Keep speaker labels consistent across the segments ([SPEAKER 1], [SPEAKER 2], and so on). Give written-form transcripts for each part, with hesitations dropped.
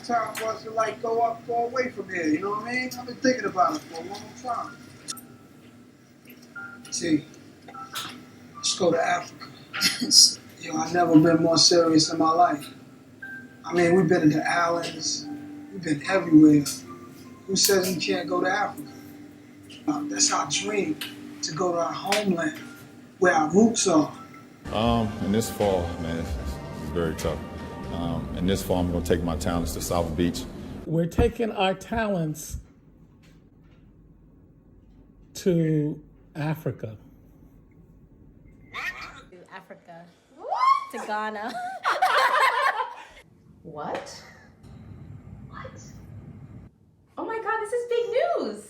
[SPEAKER 1] time for us to like go away from here. You know what I mean? I've been thinking about it for a long time. See, let's go to Africa. Yo, I've never been more serious in my life. I mean, we've been to the islands, we've been everywhere. Who says we can't go to Africa? That's our dream, to go to our homeland, where our roots are.
[SPEAKER 2] In this fall, man, it's very tough. In this fall, I'm gonna take my talents to South Beach.
[SPEAKER 3] We're taking our talents to Africa.
[SPEAKER 4] To Africa. To Ghana.
[SPEAKER 5] What? What? Oh my God, this is big news.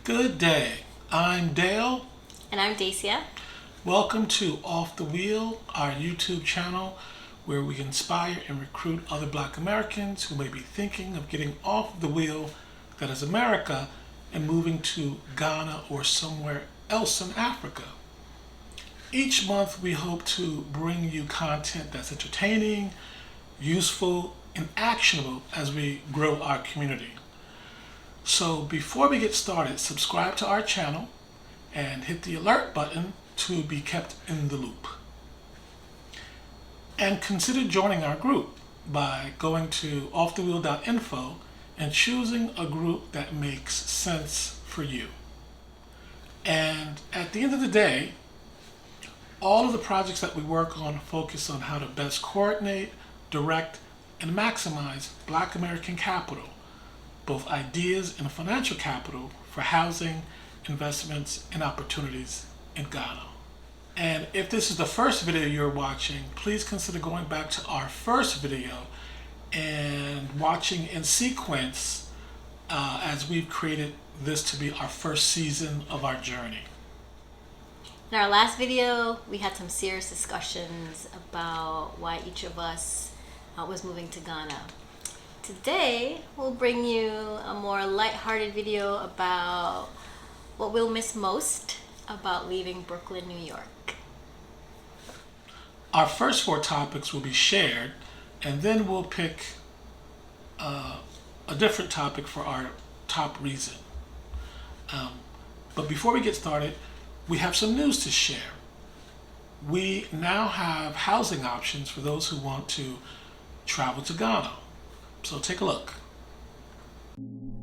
[SPEAKER 3] Good day. I'm Dale.
[SPEAKER 4] And I'm Dacia.
[SPEAKER 3] Welcome to Off the Wheel, our YouTube channel where we inspire and recruit other Black Americans who may be thinking of getting off the wheel that is America and moving to Ghana or somewhere else in Africa. Each month we hope to bring you content that's entertaining, useful, and actionable as we grow our community. So before we get started, subscribe to our channel and hit the alert button to be kept in the loop. And consider joining our group by going to offthewheel.info and choosing a group that makes sense for you. And at the end of the day, all of the projects that we work on focus on how to best coordinate, direct, and maximize Black American capital, both ideas and financial capital for housing, investments, and opportunities in Ghana. And if this is the first video you're watching, please consider going back to our first video and watching in sequence as we've created this to be our first season of our journey.
[SPEAKER 4] In our last video, we had some serious discussions about why each of us was moving to Ghana. Today, we'll bring you a more lighthearted video about what we'll miss most about leaving Brooklyn, New York.
[SPEAKER 3] Our first 4 topics will be shared, and then we'll pick a different topic for our top reason. But before we get started, we have some news to share. We now have housing options for those who want to travel to Ghana. So take a look.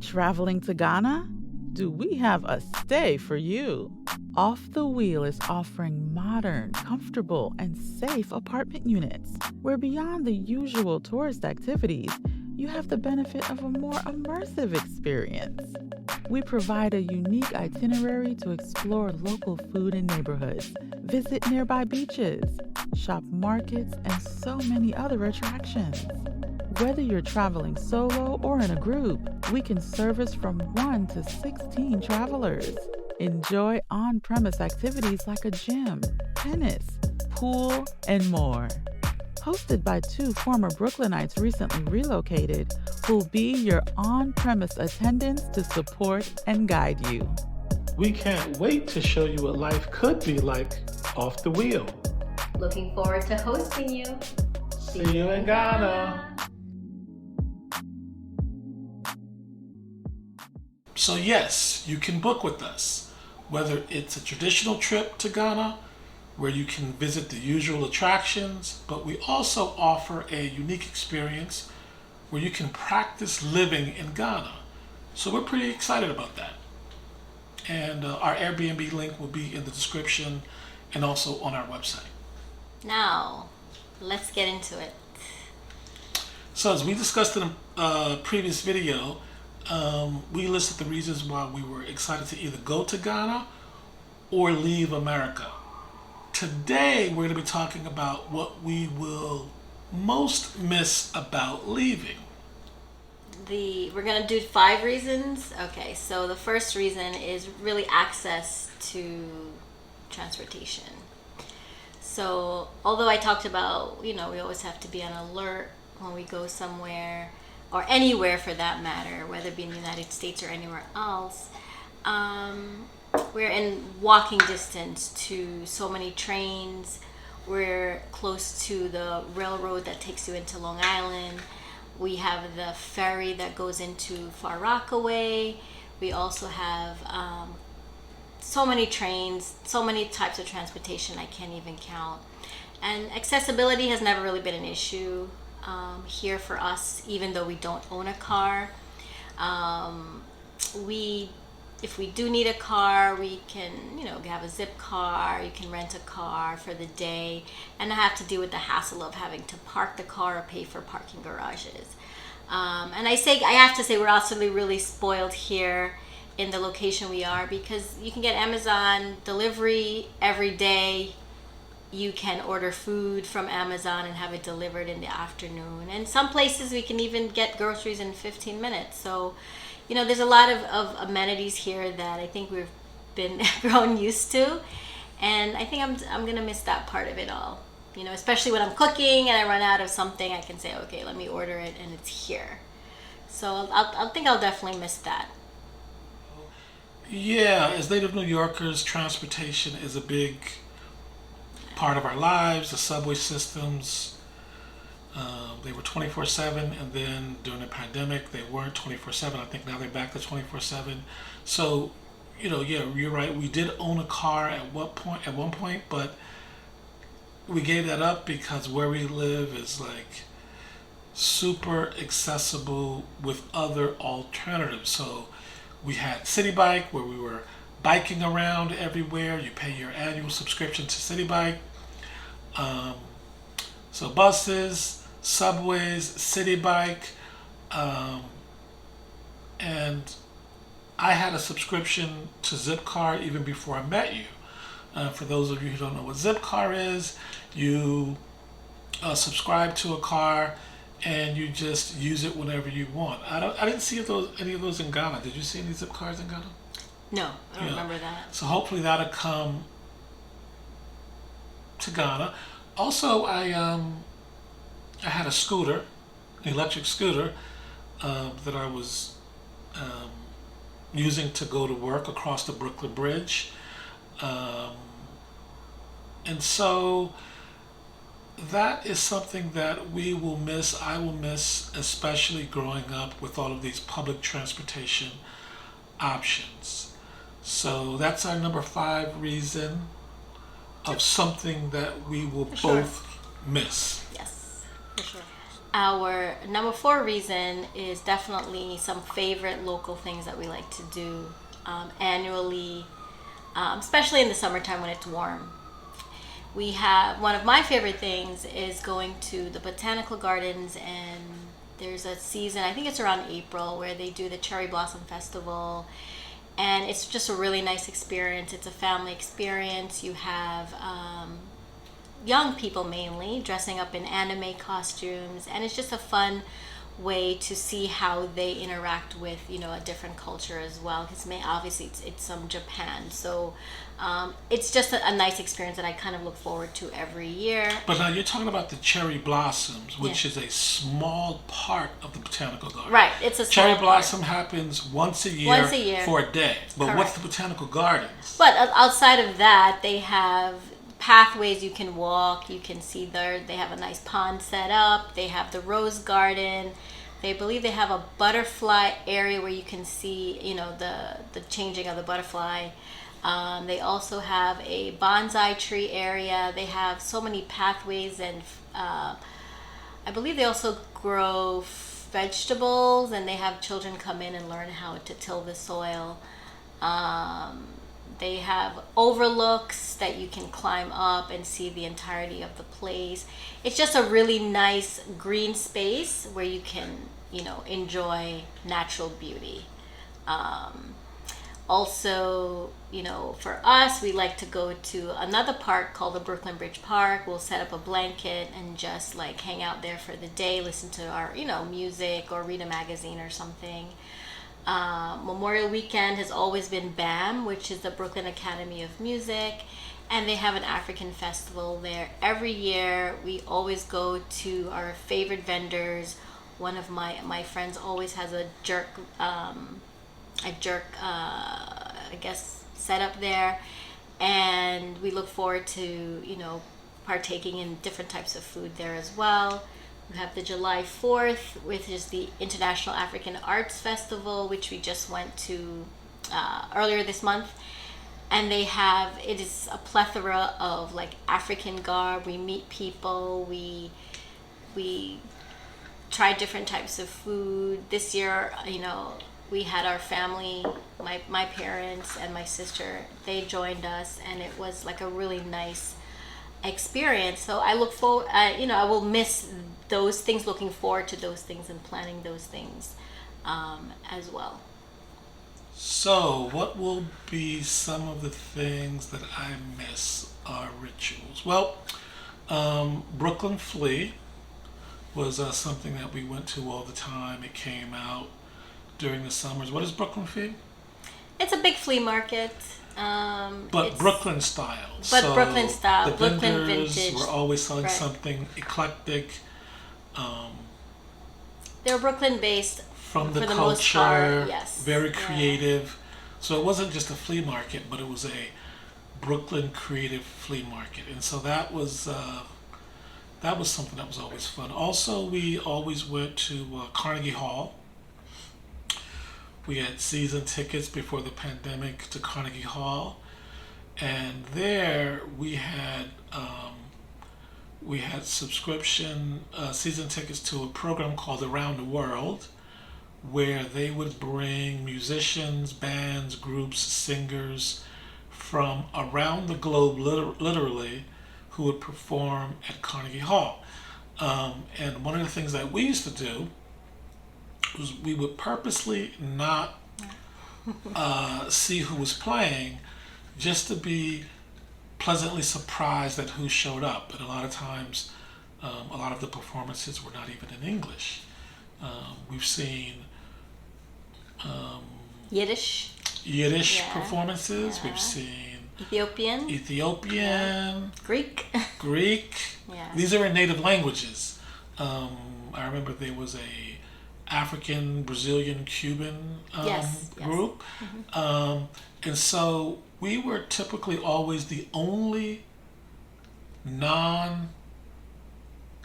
[SPEAKER 6] Traveling to Ghana? Do we have a stay for you? Off the Wheel is offering modern, comfortable, and safe apartment units, where beyond the usual tourist activities, you have the benefit of a more immersive experience. We provide a unique itinerary to explore local food and neighborhoods, visit nearby beaches, shop markets, and so many other attractions. Whether you're traveling solo or in a group, we can service from 1 to 16 travelers. Enjoy on-premise activities like a gym, tennis, pool, and more. Hosted by 2 former Brooklynites recently relocated, who'll be your on-premise attendants to support and guide you.
[SPEAKER 3] We can't wait to show you what life could be like off the wheel.
[SPEAKER 4] Looking forward to hosting you.
[SPEAKER 3] See you in Ghana. So yes, you can book with us, whether it's a traditional trip to Ghana, where you can visit the usual attractions, but we also offer a unique experience where you can practice living in Ghana. So we're pretty excited about that. And our Airbnb link will be in the description and also on our website.
[SPEAKER 4] Now, let's get into it.
[SPEAKER 3] So as we discussed in a previous video, we listed the reasons why we were excited to either go to Ghana or leave America. Today, we're going to be talking about what we will most miss about leaving.
[SPEAKER 4] We're going to do 5 reasons. Okay, so the first reason is really access to transportation. So although I talked about, we always have to be on alert when we go somewhere, or anywhere for that matter, whether it be in the United States or anywhere else, we're in walking distance to so many trains. We're close to the railroad that takes you into Long Island. We have the ferry that goes into Far Rockaway. We also have so many trains, so many types of transportation I can't even count. And accessibility has never really been an issue here for us, even though we don't own a car. If we do need a car, we can, have a zip car, you can rent a car for the day, and not have to deal with the hassle of having to park the car or pay for parking garages. And I have to say we're also really spoiled here in the location we are, because you can get Amazon delivery every day. You can order food from Amazon and have it delivered in the afternoon. And some places we can even get groceries in 15 minutes. So, there's a lot of amenities here that I think we've been grown used to. And I think I'm going to miss that part of it all. Especially when I'm cooking and I run out of something, I can say, okay, let me order it and it's here. So I think I'll definitely miss that.
[SPEAKER 3] Yeah, as native New Yorkers, transportation is a big part of our lives. The subway systems, they were 24/7, and then during the pandemic they weren't 24/7. I think now they're back to 24/7. So, yeah, you're right. We did own a car at one point, but we gave that up because where we live is like super accessible with other alternatives. So we had City Bike, where we were biking around everywhere. You pay your annual subscription to City Bike. So buses, subways, City Bike, and I had a subscription to Zipcar even before I met you. For those of you who don't know what Zipcar is, you subscribe to a car and you just use it whenever you want. I didn't see any of those in Ghana. Did you see any Zipcars in Ghana?
[SPEAKER 4] No, I don't remember that.
[SPEAKER 3] So hopefully that'll come to Ghana. Also, I had a scooter, an electric scooter, that I was using to go to work across the Brooklyn Bridge. And so that is something that we will miss. I will miss, especially growing up with all of these public transportation options. So that's our number 5 reason of something that we will both miss.
[SPEAKER 4] Yes, for sure. Our number 4 reason is definitely some favorite local things that we like to do annually, especially in the summertime when it's warm. We have, one of my favorite things is going to the Botanical Gardens, and there's a season, I think it's around April, where they do the Cherry Blossom Festival, and it's just a really nice experience. It's a family experience. You have young people mainly dressing up in anime costumes, and it's just a fun way to see how they interact with, you know, a different culture as well, because obviously it's Japan, so it's just a nice experience that I kind of look forward to every year.
[SPEAKER 3] But now you're talking about the cherry blossoms, which
[SPEAKER 4] Yeah.
[SPEAKER 3] is a small part of the botanical garden.
[SPEAKER 4] Right, it's a
[SPEAKER 3] Cherry
[SPEAKER 4] small
[SPEAKER 3] blossom happens once a year,
[SPEAKER 4] Once a year.
[SPEAKER 3] for a day. But
[SPEAKER 4] Correct.
[SPEAKER 3] what's the botanical gardens?
[SPEAKER 4] But outside of that, they have pathways you can walk. You can see they have a nice pond set up. They have the rose garden. They believe they have a butterfly area where you can see, you know, the changing of the butterfly. They also have a bonsai tree area. They have so many pathways, and I believe they also grow vegetables, and they have children come in and learn how to till the soil. They have overlooks that you can climb up and see the entirety of the place. It's just a really nice green space where you can, you know, enjoy natural beauty. Also, you know, for us, we like to go to another park called the Brooklyn Bridge Park. We'll set up a blanket and just like hang out there for the day, listen to our, you know, music, or read a magazine or something. Memorial Weekend has always been BAM, which is the Brooklyn Academy of Music, and they have an African festival there every year. We always go to our favorite vendors. One of my friends always has a jerk, I guess, set up there, and we look forward to, you know, partaking in different types of food there as well. We have the July 4th, which is the International African Arts Festival, which we just went to earlier this month. And it is a plethora of like African garb. We meet people, we try different types of food. This year, you know, we had our family, my parents and my sister, they joined us, and it was like a really nice experience. So I look forward, you know, I will miss those things, looking forward to those things and planning those things as well.
[SPEAKER 3] So, what will be some of the things that I miss are rituals? Well, Brooklyn Flea was something that we went to all the time. It came out during the summers. What is Brooklyn Flea?
[SPEAKER 4] It's a big flea market.
[SPEAKER 3] But Brooklyn style.
[SPEAKER 4] But
[SPEAKER 3] So
[SPEAKER 4] Brooklyn style,
[SPEAKER 3] the
[SPEAKER 4] Brooklyn
[SPEAKER 3] vendors
[SPEAKER 4] vintage.
[SPEAKER 3] were always selling
[SPEAKER 4] Right.
[SPEAKER 3] something eclectic
[SPEAKER 4] They're Brooklyn based
[SPEAKER 3] from the
[SPEAKER 4] for the
[SPEAKER 3] culture.
[SPEAKER 4] most part, yes.
[SPEAKER 3] Very
[SPEAKER 4] Yeah.
[SPEAKER 3] creative. So it wasn't just a flea market, but it was a Brooklyn creative flea market, and so that was something that was always fun. Also, we always went to Carnegie Hall. We had season tickets before the pandemic to Carnegie Hall, and there we had subscription season tickets to a program called Around the World, where they would bring musicians, bands, groups, singers from around the globe, literally, who would perform at Carnegie Hall. And one of the things that we used to do was we would purposely not see who was playing, just to be pleasantly surprised at who showed up. And a lot of times, a lot of the performances were not even in English. We've seen
[SPEAKER 4] Yiddish,
[SPEAKER 3] Yiddish
[SPEAKER 4] Yeah.
[SPEAKER 3] performances.
[SPEAKER 4] Yeah.
[SPEAKER 3] We've seen
[SPEAKER 4] Ethiopian,
[SPEAKER 3] Greek.
[SPEAKER 4] Yeah.
[SPEAKER 3] These are in native languages. I remember there was a African, Brazilian, Cuban
[SPEAKER 4] Yes, yes.
[SPEAKER 3] group, and so we were typically always the only non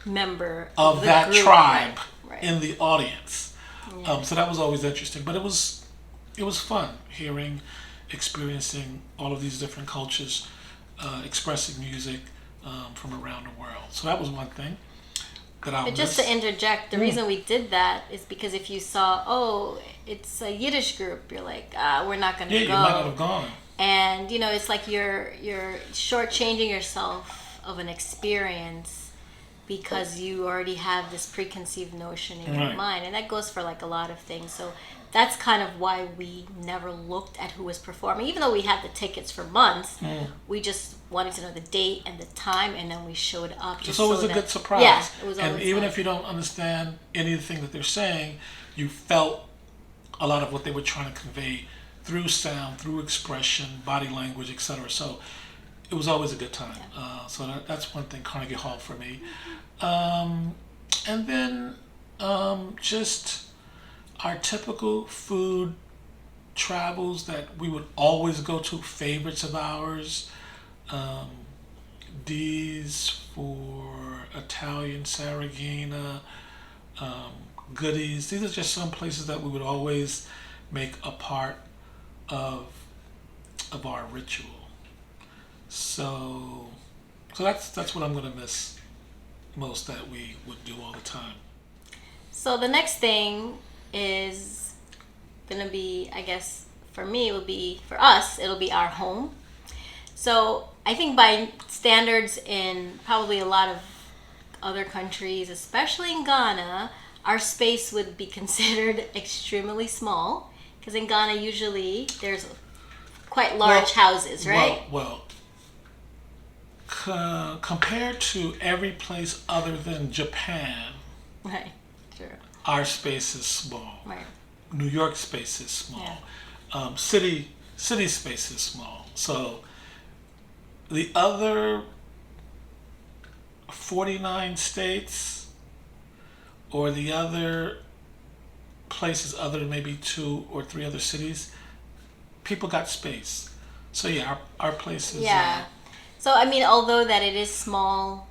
[SPEAKER 4] member
[SPEAKER 3] of
[SPEAKER 4] the
[SPEAKER 3] that
[SPEAKER 4] group,
[SPEAKER 3] tribe
[SPEAKER 4] right.
[SPEAKER 3] in the audience.
[SPEAKER 4] Yeah.
[SPEAKER 3] So that was always interesting, but it was fun experiencing all of these different cultures, expressing music from around the world. So that was one thing that I
[SPEAKER 4] But just to interject, the reason we did that is because if you saw, oh, it's a Yiddish group, you're like, we're not going to
[SPEAKER 3] you
[SPEAKER 4] go.
[SPEAKER 3] might not have gone.
[SPEAKER 4] And you know, it's like you're shortchanging yourself of an experience because you already have this preconceived notion in your
[SPEAKER 3] Right.
[SPEAKER 4] mind, and that goes for like a lot of things. So that's kind of why we never looked at who was performing. Even though we had the tickets for months, we just wanted to know the date and the time, and then we showed up.
[SPEAKER 3] It's always a good surprise.
[SPEAKER 4] Yeah, it was always
[SPEAKER 3] and even
[SPEAKER 4] nice.
[SPEAKER 3] if you don't understand anything that they're saying, you felt a lot of what they were trying to convey through sound, through expression, body language, etc. So it was always a good time. So that's one thing, Carnegie Hall for me. And then just our typical food travels that we would always go to, favorites of ours. D's for Italian, Saragina, Goodies. These are just some places that we would always make a part of our ritual. So that's what I'm gonna miss most, that we would do all the time.
[SPEAKER 4] So the next thing is gonna be, I guess for me, it will be, for us, it'll be our home. So I think by standards in probably a lot of other countries, especially in Ghana, our space would be considered extremely small, because in Ghana usually there's quite large houses, right?
[SPEAKER 3] Well, compared to every place other than Japan,
[SPEAKER 4] Right, true.
[SPEAKER 3] our space is small.
[SPEAKER 4] Right.
[SPEAKER 3] New York space is small.
[SPEAKER 4] Yeah.
[SPEAKER 3] City space is small. So the other 49 states, or the other places other than maybe 2 or 3 other cities, people got space. So yeah, our place is
[SPEAKER 4] Yeah. So I mean, although that it is small,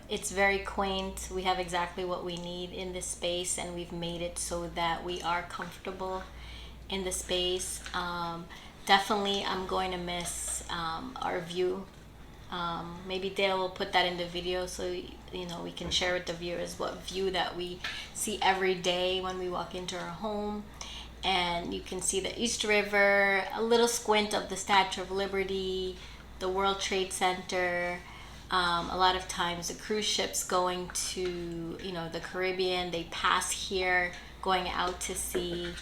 [SPEAKER 4] it's very quaint. We have exactly what we need in this space, and we've made it so that we are comfortable in the space. Definitely, I'm going to miss our view. Maybe Dale will put that in the video, so we can share with the viewers what view that we see every day when we walk into our home. And you can see the East River, a little squint of the Statue of Liberty, the World Trade Center. A lot of times the cruise ships going to the Caribbean, they pass here going out to sea.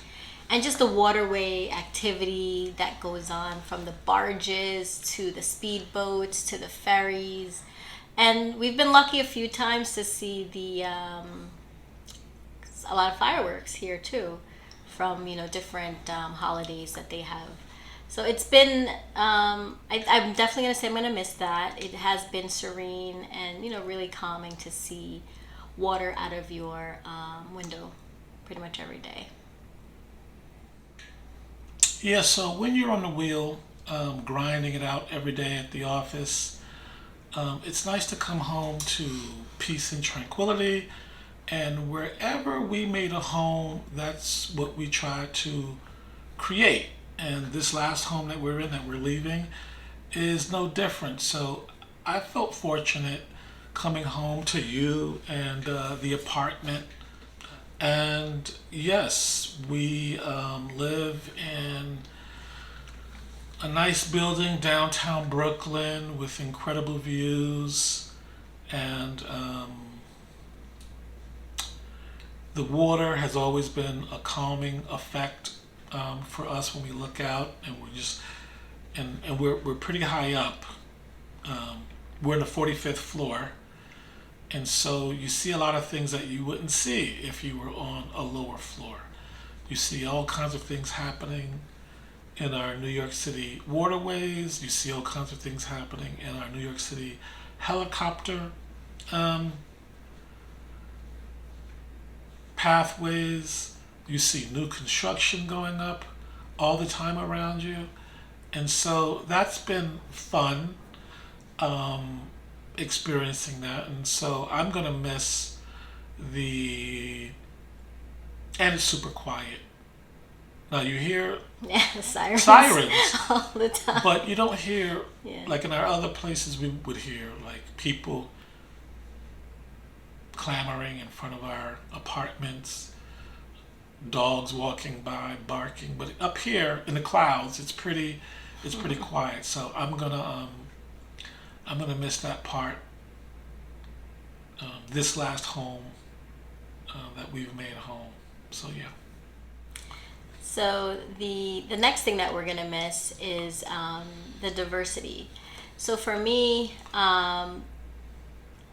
[SPEAKER 4] And just the waterway activity that goes on, from the barges to the speedboats to the ferries. And we've been lucky a few times to see a lot of fireworks here too, from different holidays that they have. So it's been, I'm definitely going to say I'm going to miss that. It has been serene and, really calming to see water out of your window pretty much every day.
[SPEAKER 3] Yeah, so when you're on the wheel, grinding it out every day at the office, it's nice to come home to peace and tranquility. And wherever we made a home, that's what we try to create. And this last home that we're in, that we're leaving, is no different. So I felt fortunate coming home to you and the apartment. And yes, we live in a nice building downtown Brooklyn with incredible views, and the water has always been a calming effect for us when we look out, and we're pretty high up. We're in the 45th floor. And so you see a lot of things that you wouldn't see if you were on a lower floor. You see all kinds of things happening in our New York City waterways. You see all kinds of things happening in our New York City helicopter pathways. You see new construction going up all the time around you. And so that's been fun. Experiencing that, and so I'm gonna miss and it's super quiet. Now you hear
[SPEAKER 4] sirens all the time,
[SPEAKER 3] but you don't hear like in our other places. We would hear like people clamoring in front of our apartments, dogs walking by barking. But up here in the clouds, it's pretty quiet. So I'm gonna miss that part, this last home that we've made home. So yeah.
[SPEAKER 4] So the next thing that we're gonna miss is the diversity. So for me, I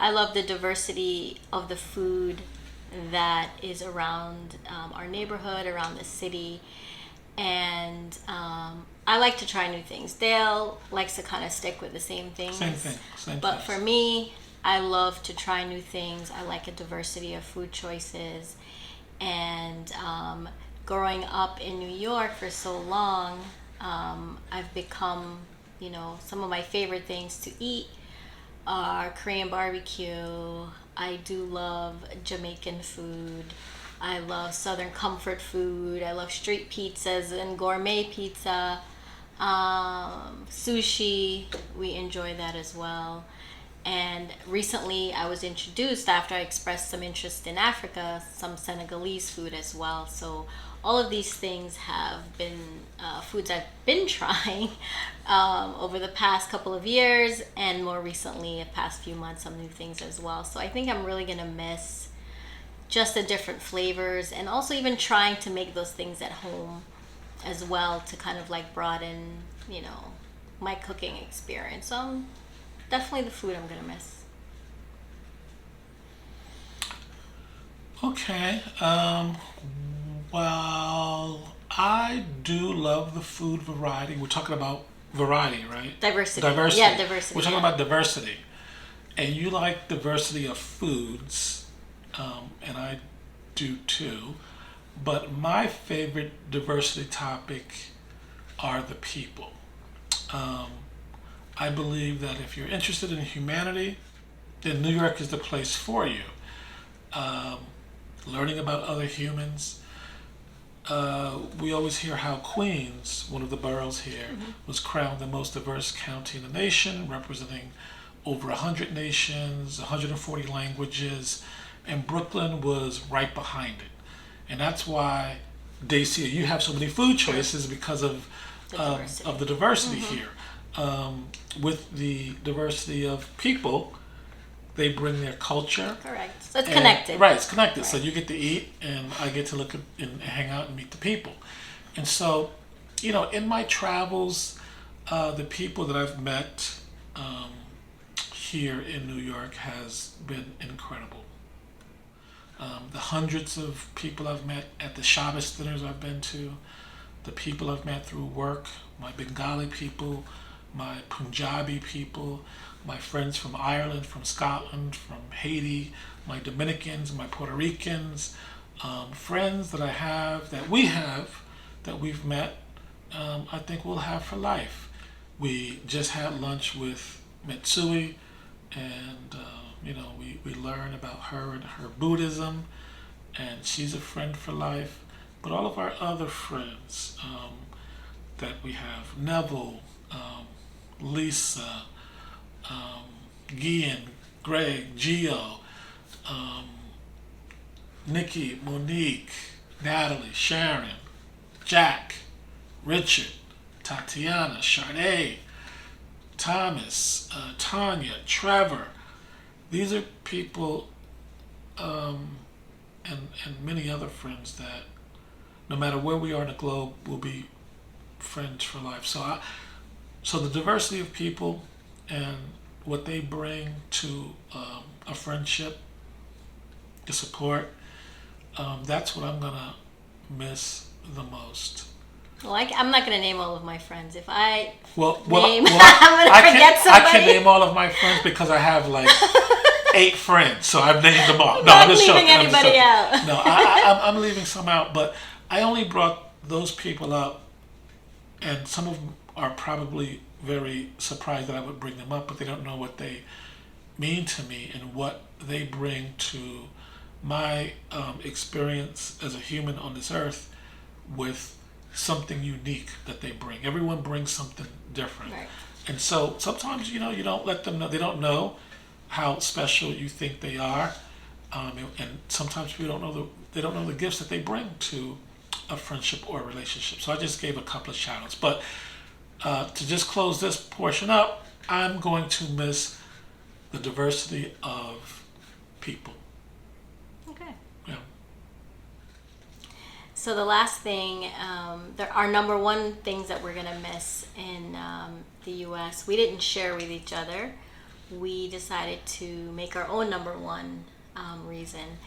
[SPEAKER 4] love the diversity of the food that is around our neighborhood, around the city, and I like to try new things. Dale likes to kind of stick with the same things. But for me, I love to try new things. I like a diversity of food choices. And growing up in New York for so long, I've become, some of my favorite things to eat are Korean barbecue. I do love Jamaican food. I love Southern comfort food. I love street pizzas and gourmet pizza. Sushi, we enjoy that as well. And recently I was introduced, after I expressed some interest in Africa, some Senegalese food as well. So all of these things have been foods I've been trying over the past couple of years, and more recently, the past few months, some new things as well. So I think I'm really gonna miss just the different flavors, and also even trying to make those things at home as well, to kind of like broaden, my cooking experience. So definitely the food I'm gonna miss.
[SPEAKER 3] Okay. Well, I do love the food variety. We're talking about variety, right?
[SPEAKER 4] Diversity.
[SPEAKER 3] Diversity.
[SPEAKER 4] Yeah, diversity.
[SPEAKER 3] We're talking about diversity. And you like diversity of foods, and I do too. But my favorite diversity topic are the people. I believe that if you're interested in humanity, then New York is the place for you. Learning about other humans. We always hear how Queens, one of the boroughs here, was crowned the most diverse county in the nation, representing over 100 nations, 140 languages, and Brooklyn was right behind it. And that's why, Dacia, you have so many food choices because of the diversity here. With the diversity of people, they bring their culture.
[SPEAKER 4] Correct. So it's connected.
[SPEAKER 3] Right, it's connected.
[SPEAKER 4] Right.
[SPEAKER 3] So you get to eat, and I get to look at and hang out and meet the people. And so, in my travels, the people that I've met here in New York has been incredible. The hundreds of people I've met at the Shabbos dinners I've been to, the people I've met through work, my Bengali people, my Punjabi people, my friends from Ireland, from Scotland, from Haiti, my Dominicans, my Puerto Ricans, friends that I have, that we've met, I think we'll have for life. We just had lunch with Mitsui, and we learn about her and her Buddhism, and she's a friend for life. But all of our other friends that we have, Neville, Lisa, Gian, Greg, Gio, Nikki, Monique, Natalie, Sharon, Jack, Richard, Tatiana, Sharday, Thomas, Tanya, Trevor. These are people, and many other friends that, no matter where we are in the globe, will be friends for life. So the diversity of people and what they bring to a friendship, the support, that's what I'm gonna miss the most.
[SPEAKER 4] Well, I'm not going to name all of my friends. If I
[SPEAKER 3] well,
[SPEAKER 4] name, I'm going to forget somebody.
[SPEAKER 3] I can name all of my friends because I have like 8 friends, so I've named them all. No,
[SPEAKER 4] I'm
[SPEAKER 3] just
[SPEAKER 4] leaving
[SPEAKER 3] joking.
[SPEAKER 4] anybody out.
[SPEAKER 3] No, I'm leaving some out, but I only brought those people up, and some of them are probably very surprised that I would bring them up, but they don't know what they mean to me and what they bring to my experience as a human on this earth, with something unique that they bring. Everyone brings something different.
[SPEAKER 4] Right.
[SPEAKER 3] And so sometimes, you don't let them know. They don't know how special you think they are. And sometimes people they don't know the gifts that they bring to a friendship or a relationship. So I just gave a couple of shout outs. But to just close this portion up, I'm going to miss the diversity of people.
[SPEAKER 4] Okay.
[SPEAKER 3] Yeah.
[SPEAKER 4] So the last thing, there are number one things that we're gonna miss in the U.S. We didn't share with each other. We decided to make our own number one reason.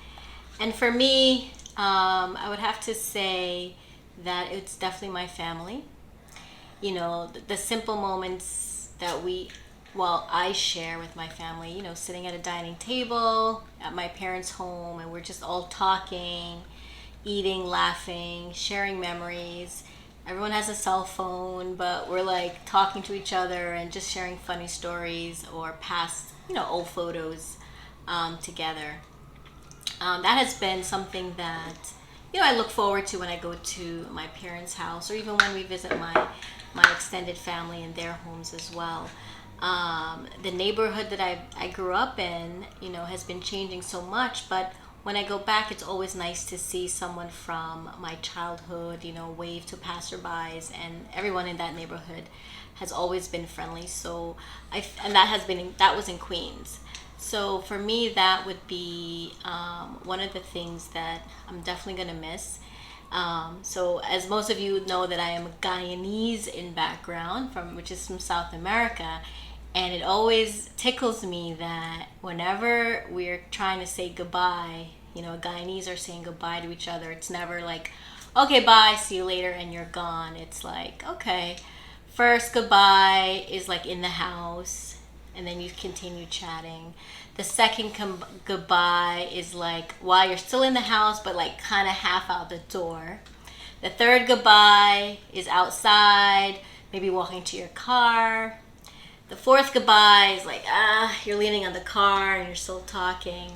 [SPEAKER 4] And for me, I would have to say that it's definitely my family. You know, the simple moments that I share with my family, you know, sitting at a dining table at my parents' home and we're just all talking, eating, laughing, sharing memories. Everyone has a cell phone, but we're like talking to each other and just sharing funny stories or past, you know, old photos together. That has been something that, you know, I look forward to when I go to my parents' house, or even when we visit my extended family in their homes as well. The neighborhood that I grew up in, you know, has been changing so much, but when I go back, it's always nice to see someone from my childhood, you know, wave to passerbys, and everyone in that neighborhood has always been friendly. So that was in Queens. So for me, that would be one of the things that I'm definitely gonna miss. So as most of you know, that I am Guyanese in background, which is from South America, and it always tickles me that whenever we're trying to say goodbye, you know, Guyanese are saying goodbye to each other. It's never like, okay, bye, see you later, and you're gone. It's like, okay, first goodbye is like in the house, and then you continue chatting. The second goodbye is like while you're still in the house, but like kind of half out the door. The third goodbye is outside, maybe walking to your car. The fourth goodbye is like, you're leaning on the car and you're still talking.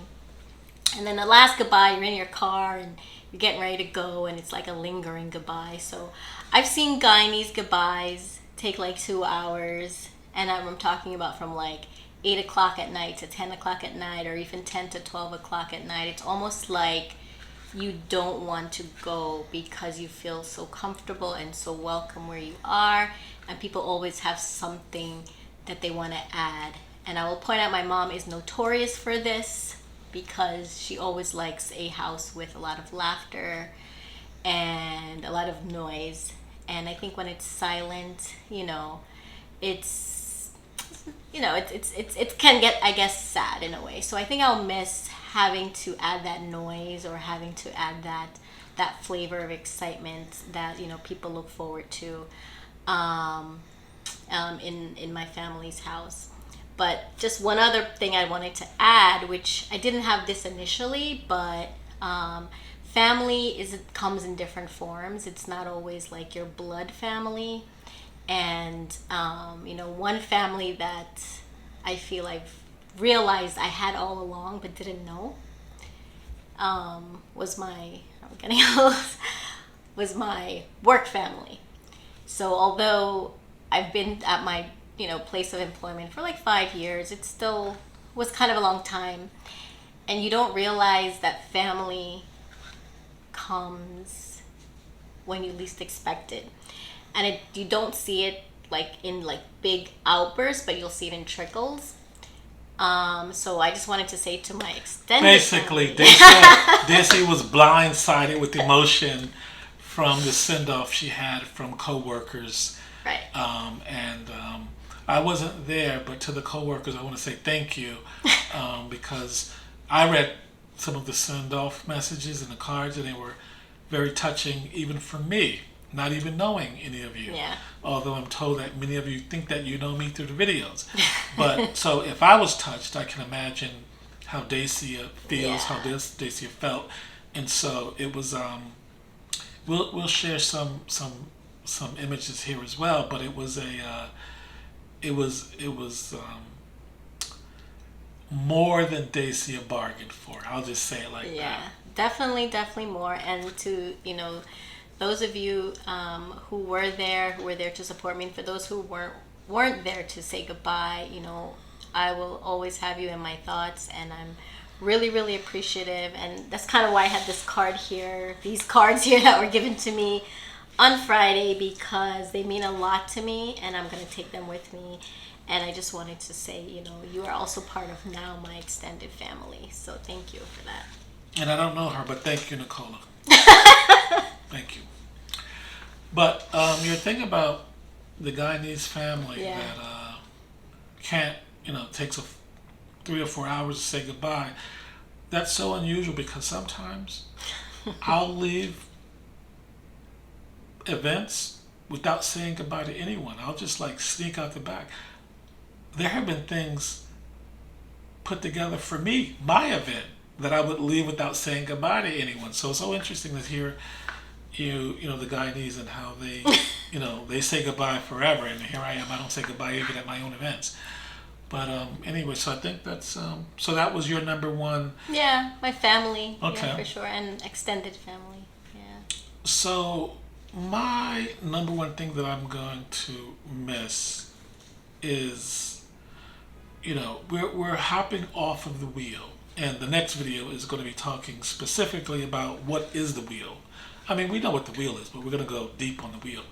[SPEAKER 4] And then the last goodbye, you're in your car and you're getting ready to go, and it's like a lingering goodbye. So I've seen Guyanese goodbyes take like 2 hours, and I'm talking about from like 8 o'clock at night to 10 o'clock at night, or even 10 to 12 o'clock at night. It's almost like you don't want to go because you feel so comfortable and so welcome where you are, and people always have something that they want to add. And I will point out, my mom is notorious for this because she always likes a house with a lot of laughter and a lot of noise. And I think when it's silent, you know, it can get, I guess, sad in a way. So I think I'll miss having to add that noise, or having to add that flavor of excitement that, you know, people look forward to in my family's house. But just one other thing I wanted to add, which I didn't have this initially, but family comes in different forms. It's not always like your blood family. And you know, one family that I feel I've realized I had all along but didn't know was my work family. So although I've been at my, you know, place of employment for like 5 years, it still was kind of a long time. And you don't realize that family comes when you least expect it. And you don't see it like in like big outbursts, but you'll see it in trickles. So I just wanted to say to my extended
[SPEAKER 3] Basically,
[SPEAKER 4] family,
[SPEAKER 3] Daisy was blindsided with emotion from the send-off she had from coworkers.
[SPEAKER 4] right.
[SPEAKER 3] I wasn't there, but to the coworkers, I want to say thank you, because I read some of the send-off messages and the cards, and they were very touching, even for me, not even knowing any of you.
[SPEAKER 4] Yeah.
[SPEAKER 3] Although I'm told that many of you think that you know me through the videos. But so if I was touched, I can imagine how Dacia feels, how Dacia felt, and so it was. We'll share some images here as well, but it was more than Dacia bargained for. I'll just say it like that.
[SPEAKER 4] Yeah, definitely more. And to, you know, those of you who were there to support me, and for those who weren't there to say goodbye, you know, I will always have you in my thoughts, and I'm really appreciative. And that's kind of why I had these cards here that were given to me on Friday, because they mean a lot to me, and I'm going to take them with me. And I just wanted to say, you know, you are also part of now my extended family. So thank you for that.
[SPEAKER 3] And I don't know her, but thank you, Nicola. Thank you. But your thing about the Guyanese family
[SPEAKER 4] Yeah.
[SPEAKER 3] that can't, takes 3 or 4 hours to say goodbye. That's so unusual because sometimes I'll leave events without saying goodbye to anyone. I'll just like sneak out the back. There have been things put together for me, my event, that I would leave without saying goodbye to anyone. So it's so interesting to hear the Guyanese and how they, they say goodbye forever. And here I am, I don't say goodbye even at my own events. But anyway, so I think that's, so that was your number one.
[SPEAKER 4] Yeah, my family.
[SPEAKER 3] Okay.
[SPEAKER 4] Yeah, for sure. And extended family. Yeah.
[SPEAKER 3] So my number one thing that I'm going to miss is, we're hopping off of the wheel. And the next video is going to be talking specifically about what is the wheel. I mean, we know what the wheel is, but we're going to go deep on the wheel.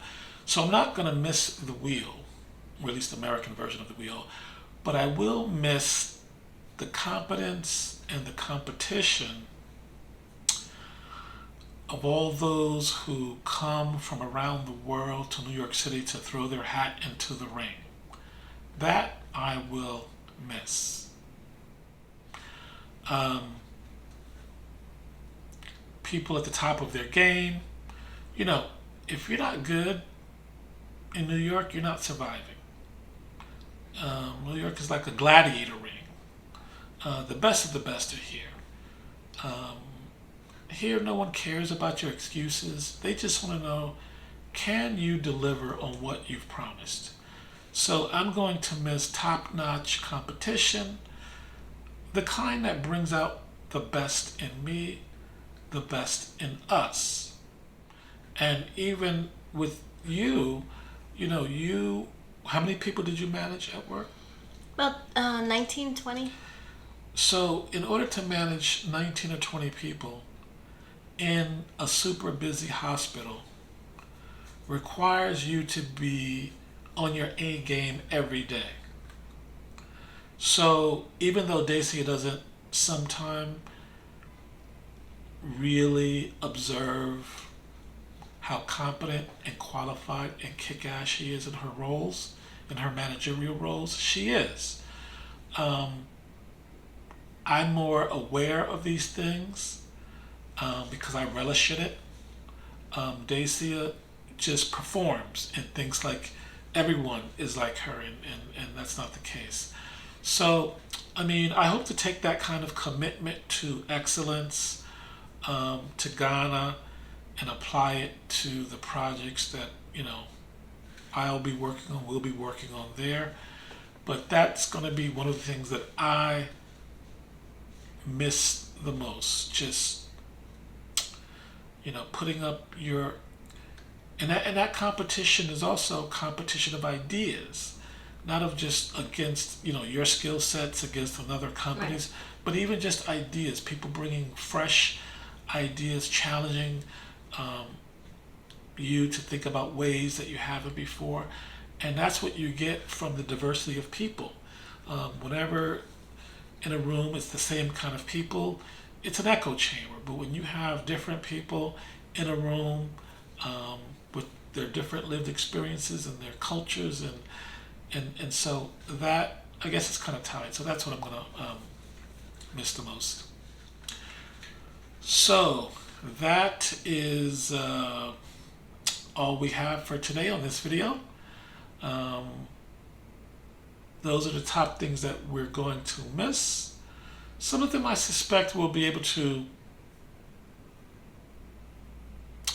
[SPEAKER 3] So I'm not going to miss the wheel, or at least the American version of the wheel, but I will miss the competence and the competition of all those who come from around the world to New York City to throw their hat into the ring. That I will miss. People at the top of their game. If you're not good in New York, you're not surviving. New York is like a gladiator ring. The best of the best are here. Here, no one cares about your excuses. They just want to know, can you deliver on what you've promised? So I'm going to miss top-notch competition, the kind that brings out the best in me, the best in us. And even with you, how many people did you manage at work?
[SPEAKER 4] About 19, 20.
[SPEAKER 3] So in order to manage 19 or 20 people in a super busy hospital requires you to be on your A game every day. So even though Dacia doesn't sometimes really observe how competent and qualified and kick-ass she is in her roles, in her managerial roles, she is. I'm more aware of these things because I relish in it. Dacia just performs and thinks like everyone is like her, and that's not the case. So, I hope to take that kind of commitment to excellence to Ghana and apply it to the projects that, I'll be working on, we'll be working on there. But that's going to be one of the things that I miss the most. Just, putting up your... And that competition is also competition of ideas. Not of just against, your skill sets against another companies, right, but even just ideas. People bringing fresh ideas, challenging you to think about ways that you haven't before. And that's what you get from the diversity of people. Whenever in a room it's the same kind of people, it's an echo chamber. But when you have different people in a room with their different lived experiences and their cultures, and so that, I guess, it's kind of tied. So that's what I'm going to miss the most. So that is all we have for today on this video. Those are the top things that we're going to miss. Some of them I suspect we'll be able to,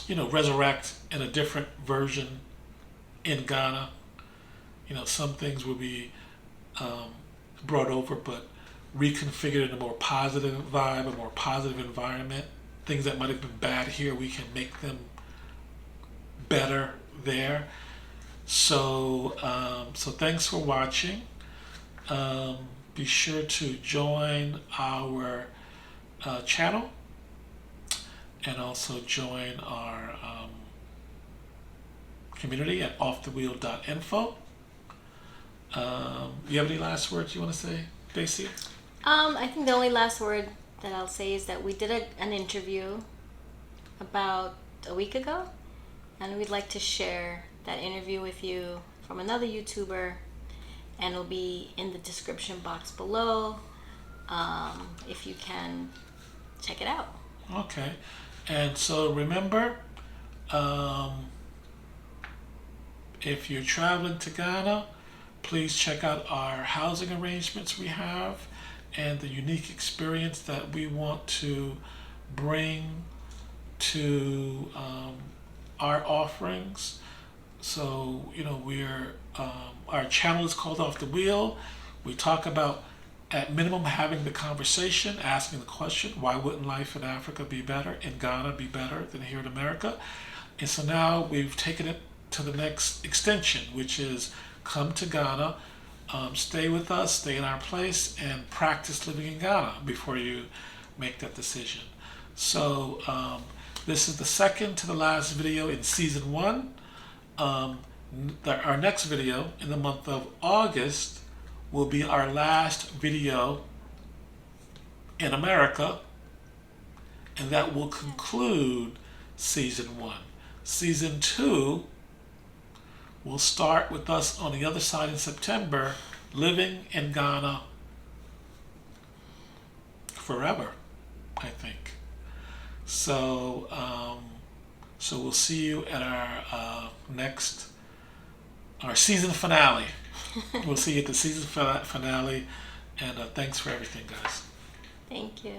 [SPEAKER 3] resurrect in a different version in Ghana. Some things will be brought over, but reconfigured in a more positive vibe, a more positive environment. Things that might have been bad here, we can make them better there. So, so thanks for watching. Be sure to join our channel and also join our community at offthewheel.info. You have any last words you want to say, Dacia?
[SPEAKER 4] I think the only last word that I'll say is that we did an interview about a week ago, and we'd like to share that interview with you from another YouTuber, and it'll be in the description box below, if you can check it out.
[SPEAKER 3] Okay, and so remember, if you're traveling to Ghana, please check out our housing arrangements we have and the unique experience that we want to bring to our offerings. So, we're our channel is called Off the Wheel. We talk about, at minimum, having the conversation, asking the question, why wouldn't life in Africa be better, in Ghana be better than here in America? And so now we've taken it to the next extension, which is come to Ghana, stay with us, stay in our place, and practice living in Ghana before you make that decision. So this is the second to the last video in season 1. Our next video in the month of August will be our last video in America, and that will conclude season 1. Season 2 will start with us on the other side in September, living in Ghana forever, I think. So, so we'll see you at our our season finale. We'll see you at the season finale, and thanks for everything, guys.
[SPEAKER 4] Thank you.